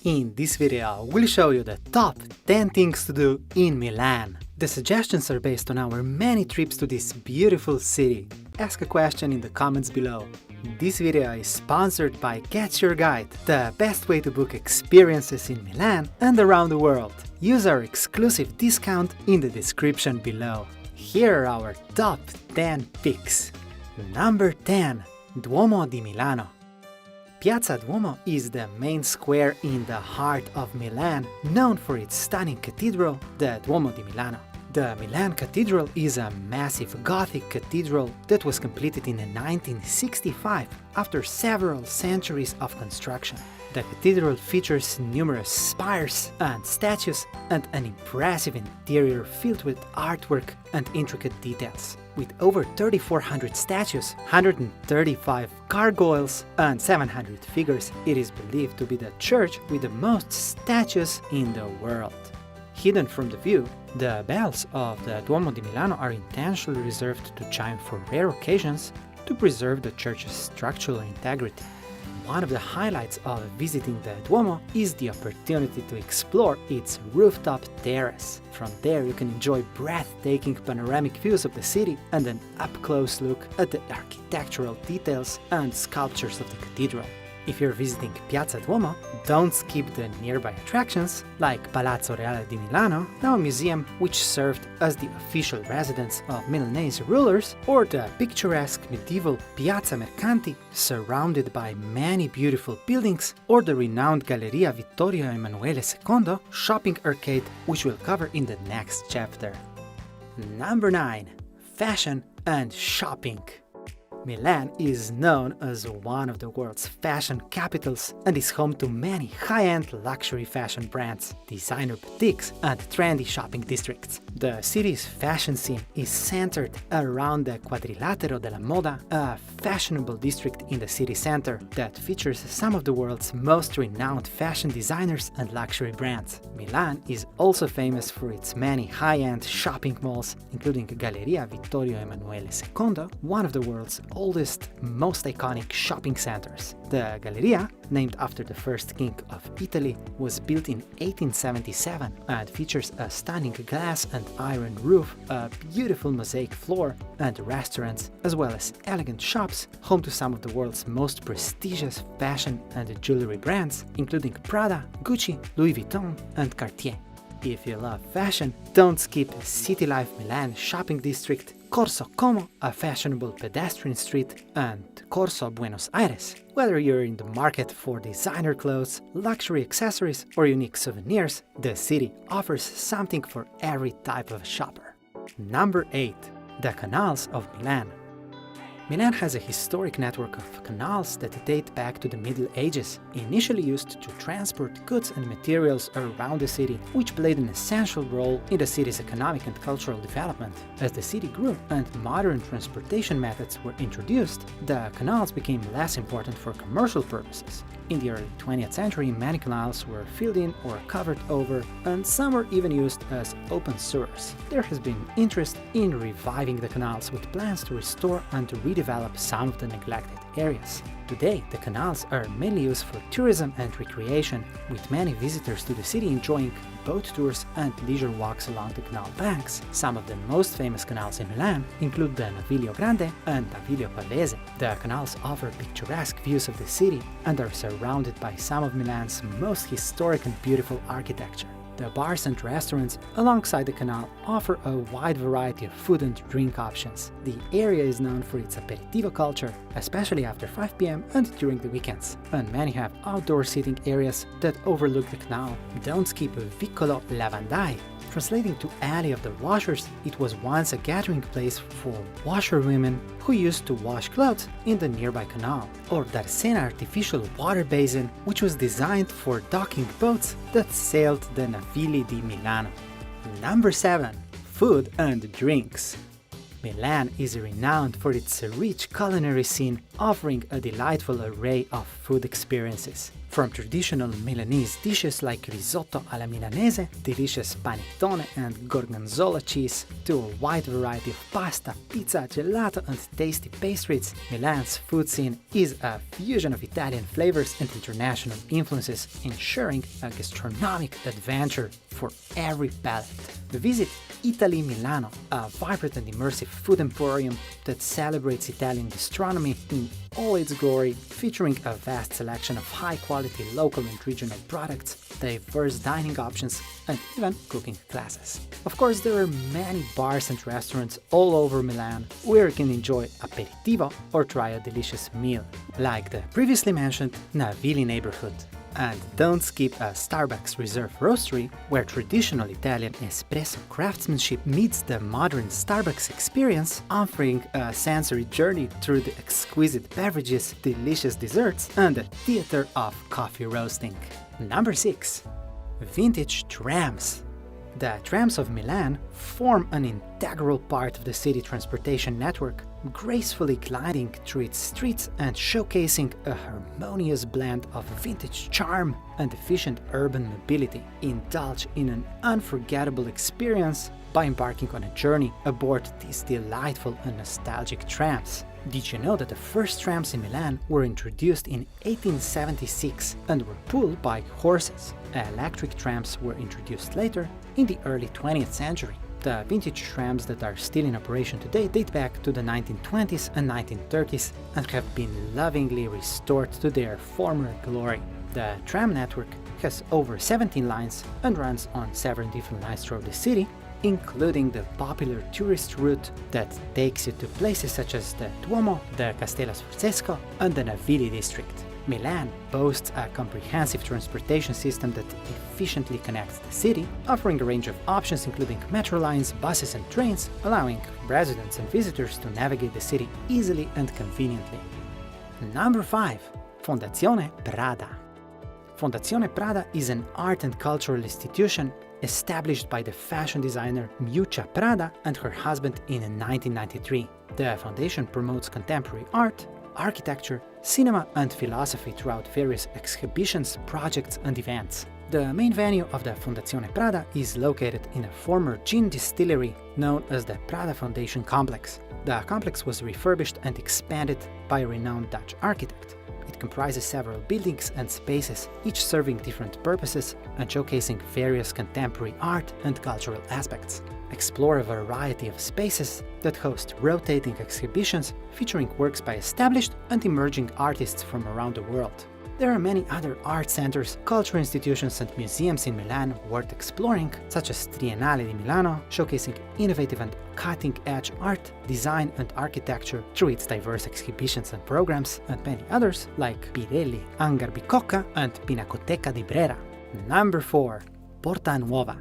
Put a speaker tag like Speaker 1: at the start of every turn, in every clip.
Speaker 1: In this video, we'll show you the top 10 things to do in Milan. The suggestions are based on our many trips to this beautiful city. Ask a question in the comments below. This video is sponsored by Get Your Guide, the best way to book experiences in Milan and around the world. Use our exclusive discount in the description below. Here are our top 10 picks. Number 10. Duomo di Milano. Piazza Duomo is the main square in the heart of Milan, known for its stunning cathedral, the Duomo di Milano. The Milan Cathedral is a massive Gothic cathedral that was completed in 1965 after several centuries of construction. The cathedral features numerous spires and statues and an impressive interior filled with artwork and intricate details. With over 3,400 statues, 135 gargoyles, and 700 figures, it is believed to be the church with the most statues in the world. Hidden from the view, the bells of the Duomo di Milano are intentionally reserved to chime for rare occasions to preserve the church's structural integrity. One of the highlights of visiting the Duomo is the opportunity to explore its rooftop terrace. From there you can enjoy breathtaking panoramic views of the city and an up-close look at the architectural details and sculptures of the cathedral. If you're visiting Piazza Duomo, don't skip the nearby attractions like Palazzo Reale di Milano, now a museum which served as the official residence of Milanese rulers, or the picturesque medieval Piazza Mercanti, surrounded by many beautiful buildings, or the renowned Galleria Vittorio Emanuele II shopping arcade, which we'll cover in the next chapter. Number 9. Fashion and shopping. Milan is known as one of the world's fashion capitals and is home to many high-end luxury fashion brands, designer boutiques, and trendy shopping districts. The city's fashion scene is centered around the Quadrilatero della Moda, a fashionable district in the city center that features some of the world's most renowned fashion designers and luxury brands. Milan is also famous for its many high-end shopping malls, including Galleria Vittorio Emanuele II, one of the world's oldest, most iconic shopping centers. The Galleria, named after the first king of Italy, was built in 1877 and features a stunning glass and iron roof, a beautiful mosaic floor, and restaurants, as well as elegant shops, home to some of the world's most prestigious fashion and jewelry brands, including Prada, Gucci, Louis Vuitton, and Cartier. If you love fashion, don't skip City Life Milan shopping district, Corso Como, a fashionable pedestrian street, and Corso Buenos Aires. Whether you're in the market for designer clothes, luxury accessories, or unique souvenirs, the city offers something for every type of shopper. Number 8. The Canals of Milan. Milan has a historic network of canals that date back to the Middle Ages, initially used to transport goods and materials around the city, which played an essential role in the city's economic and cultural development. As the city grew and modern transportation methods were introduced, the canals became less important for commercial purposes. In the early 20th century, many canals were filled in or covered over, and some were even used as open sewers. There has been interest in reviving the canals, with plans to restore and to redevelop some of the neglected areas. Today, the canals are mainly used for tourism and recreation, with many visitors to the city enjoying boat tours and leisure walks along the canal banks. Some of the most famous canals in Milan include the Naviglio Grande and Naviglio Pavese. The canals offer picturesque views of the city and are surrounded by some of Milan's most historic and beautiful architecture. The bars and restaurants alongside the canal offer a wide variety of food and drink options. The area is known for its aperitivo culture, especially after 5 p.m. and during the weekends, and many have outdoor seating areas that overlook the canal. Don't skip Vicolo Lavandai. Translating to Alley of the Washers, it was once a gathering place for washerwomen who used to wash clothes in the nearby canal, or Darsena artificial water basin, which was designed for docking boats that sailed the Navigli di Milano. Number 7. Food and drinks. Milan is renowned for its rich culinary scene, offering a delightful array of food experiences. From traditional Milanese dishes like risotto alla milanese, delicious panettone and gorgonzola cheese, to a wide variety of pasta, pizza, gelato and tasty pastries, Milan's food scene is a fusion of Italian flavors and international influences, ensuring a gastronomic adventure for every palate. Visit Italy Milano, a vibrant and immersive food emporium that celebrates Italian gastronomy in all its glory, featuring a vast selection of high-quality local and regional products, diverse dining options, and even cooking classes. Of course, there are many bars and restaurants all over Milan where you can enjoy aperitivo or try a delicious meal, like the previously mentioned Navili neighborhood. And don't skip a Starbucks Reserve Roastery, where traditional Italian espresso craftsmanship meets the modern Starbucks experience, offering a sensory journey through the exquisite beverages, delicious desserts, and a theater of coffee roasting. Number 6. Vintage trams. The trams of Milan form an integral part of the city transportation network, gracefully gliding through its streets and showcasing a harmonious blend of vintage charm and efficient urban mobility. Indulge in an unforgettable experience by embarking on a journey aboard these delightful and nostalgic trams. Did you know that the first trams in Milan were introduced in 1876 and were pulled by horses? Electric trams were introduced later, in the early 20th century. The vintage trams that are still in operation today date back to the 1920s and 1930s and have been lovingly restored to their former glory. The tram network has over 17 lines and runs on 7 different lines throughout the city, including the popular tourist route that takes you to places such as the Duomo, the Castello Sforzesco, and the Navili district. Milan boasts a comprehensive transportation system that efficiently connects the city, offering a range of options including metro lines, buses and trains, allowing residents and visitors to navigate the city easily and conveniently. Number 5. Fondazione Prada. Fondazione Prada is an art and cultural institution established by the fashion designer Miuccia Prada and her husband in 1993. The foundation promotes contemporary art, architecture, cinema and philosophy throughout various exhibitions, projects and events. The main venue of the Fondazione Prada is located in a former gin distillery known as the Prada Foundation Complex. The complex was refurbished and expanded by a renowned Dutch architect. It comprises several buildings and spaces, each serving different purposes and showcasing various contemporary art and cultural aspects. Explore a variety of spaces that host rotating exhibitions featuring works by established and emerging artists from around the world. There are many other art centers, cultural institutions and museums in Milan worth exploring, such as Triennale di Milano, showcasing innovative and cutting-edge art, design and architecture through its diverse exhibitions and programs, and many others like Pirelli, Hangar Bicocca and Pinacoteca di Brera. Number 4. Porta Nuova.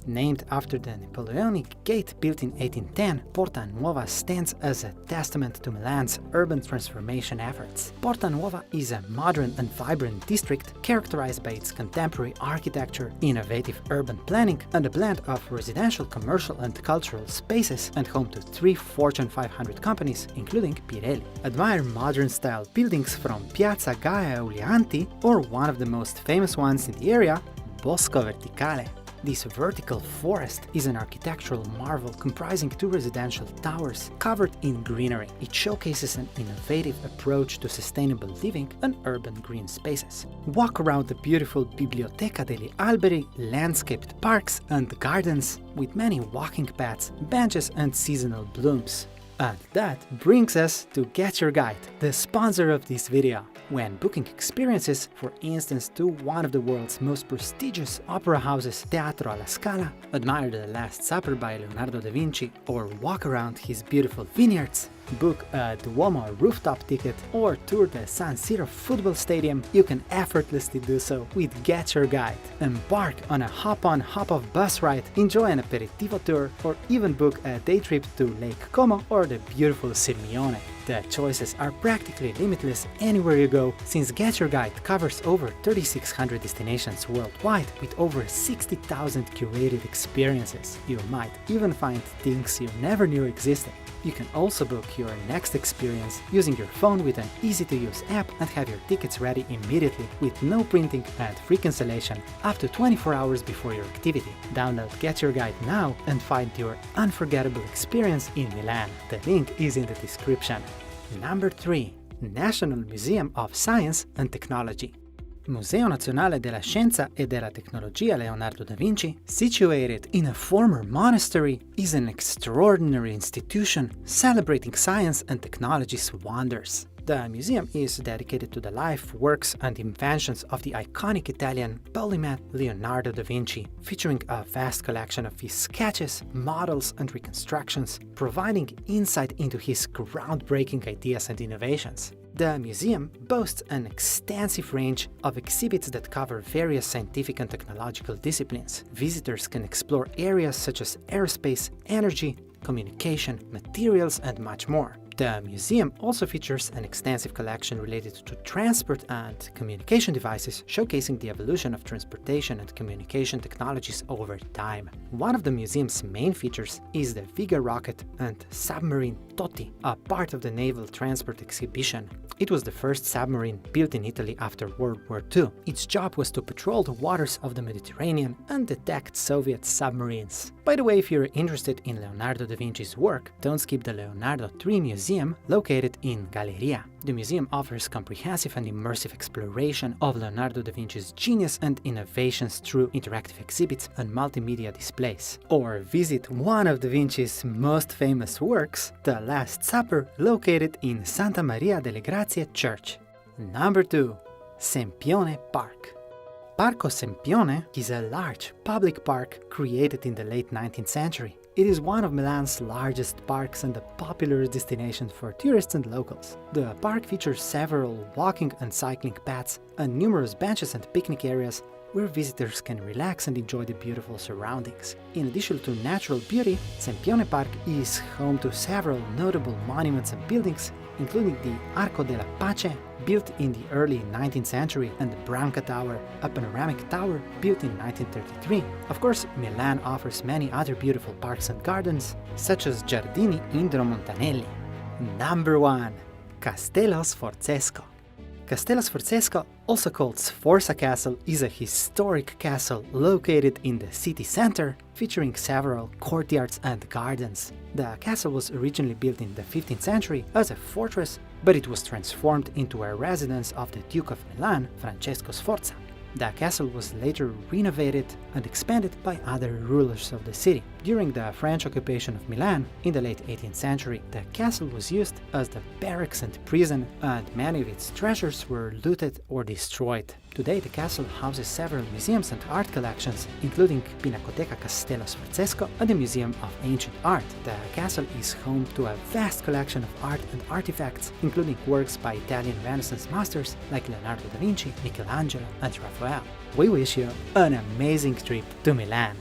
Speaker 1: Named after the Napoleonic gate built in 1810, Porta Nuova stands as a testament to Milan's urban transformation efforts. Porta Nuova is a modern and vibrant district characterized by its contemporary architecture, innovative urban planning, and a blend of residential, commercial, and cultural spaces, and home to 3 Fortune 500 companies, including Pirelli. Admire modern-style buildings from Piazza Gaia Ulianti or one of the most famous ones in the area, Bosco Verticale. This vertical forest is an architectural marvel comprising 2 residential towers covered in greenery. It showcases an innovative approach to sustainable living and urban green spaces. Walk around the beautiful Biblioteca degli Alberi, landscaped parks and gardens with many walking paths, benches and seasonal blooms. And that brings us to Get Your Guide, the sponsor of this video. When booking experiences, for instance, to one of the world's most prestigious opera houses, Teatro alla Scala, admire The Last Supper by Leonardo da Vinci, or walk around his beautiful vineyards, book a Duomo rooftop ticket, or tour the San Siro football stadium, you can effortlessly do so with Get Your Guide. Embark on a hop-on, hop-off bus ride, enjoy an aperitivo tour, or even book a day trip to Lake Como or the beautiful Sirmione. The choices are practically limitless anywhere you go, since Get Your Guide covers over 3,600 destinations worldwide with over 60,000 curated experiences. You might even find things you never knew existed. You can also book your next experience using your phone with an easy-to-use app and have your tickets ready immediately with no printing and free cancellation up to 24 hours before your activity. Download Get Your Guide now and find your unforgettable experience in Milan. The link is in the description. Number 3. National Museum of Science and Technology. Museo Nazionale della Scienza e della Tecnologia Leonardo da Vinci, situated in a former monastery, is an extraordinary institution celebrating science and technology's wonders. The museum is dedicated to the life, works, and inventions of the iconic Italian polymath Leonardo da Vinci, featuring a vast collection of his sketches, models, and reconstructions, providing insight into his groundbreaking ideas and innovations. The museum boasts an extensive range of exhibits that cover various scientific and technological disciplines. Visitors can explore areas such as aerospace, energy, communication, materials, and much more. The museum also features an extensive collection related to transport and communication devices, showcasing the evolution of transportation and communication technologies over time. One of the museum's main features is the Vega rocket and submarine Totti, a part of the naval transport exhibition. It was the first submarine built in Italy after World War II. Its job was to patrol the waters of the Mediterranean and detect Soviet submarines. By the way, if you're interested in Leonardo da Vinci's work, don't skip the Leonardo 3 Museum located in Galleria. The museum offers comprehensive and immersive exploration of Leonardo da Vinci's genius and innovations through interactive exhibits and multimedia displays. Or visit one of da Vinci's most famous works, The Last Supper, located in Santa Maria delle Grazie Church. Number 2. Sempione Park. Parco Sempione is a large public park created in the late 19th century. It is one of Milan's largest parks and a popular destination for tourists and locals. The park features several walking and cycling paths and numerous benches and picnic areas where visitors can relax and enjoy the beautiful surroundings. In addition to natural beauty, Sempione Park is home to several notable monuments and buildings, including the Arco della Pace, built in the early 19th century, and the Branca Tower, a panoramic tower built in 1933. Of course, Milan offers many other beautiful parks and gardens, such as Giardini Indro Montanelli. Number 1. Castello Sforzesco. Castello Sforzesco, also called Sforza Castle, is a historic castle located in the city center, featuring several courtyards and gardens. The castle was originally built in the 15th century as a fortress, but it was transformed into a residence of the Duke of Milan, Francesco Sforza. The castle was later renovated and expanded by other rulers of the city. During the French occupation of Milan in the late 18th century, the castle was used as the barracks and prison, and many of its treasures were looted or destroyed. Today, the castle houses several museums and art collections, including Pinacoteca Castello Sforzesco and the Museum of Ancient Art. The castle is home to a vast collection of art and artifacts, including works by Italian Renaissance masters like Leonardo da Vinci, Michelangelo, and Raphael. We wish you an amazing trip to Milan!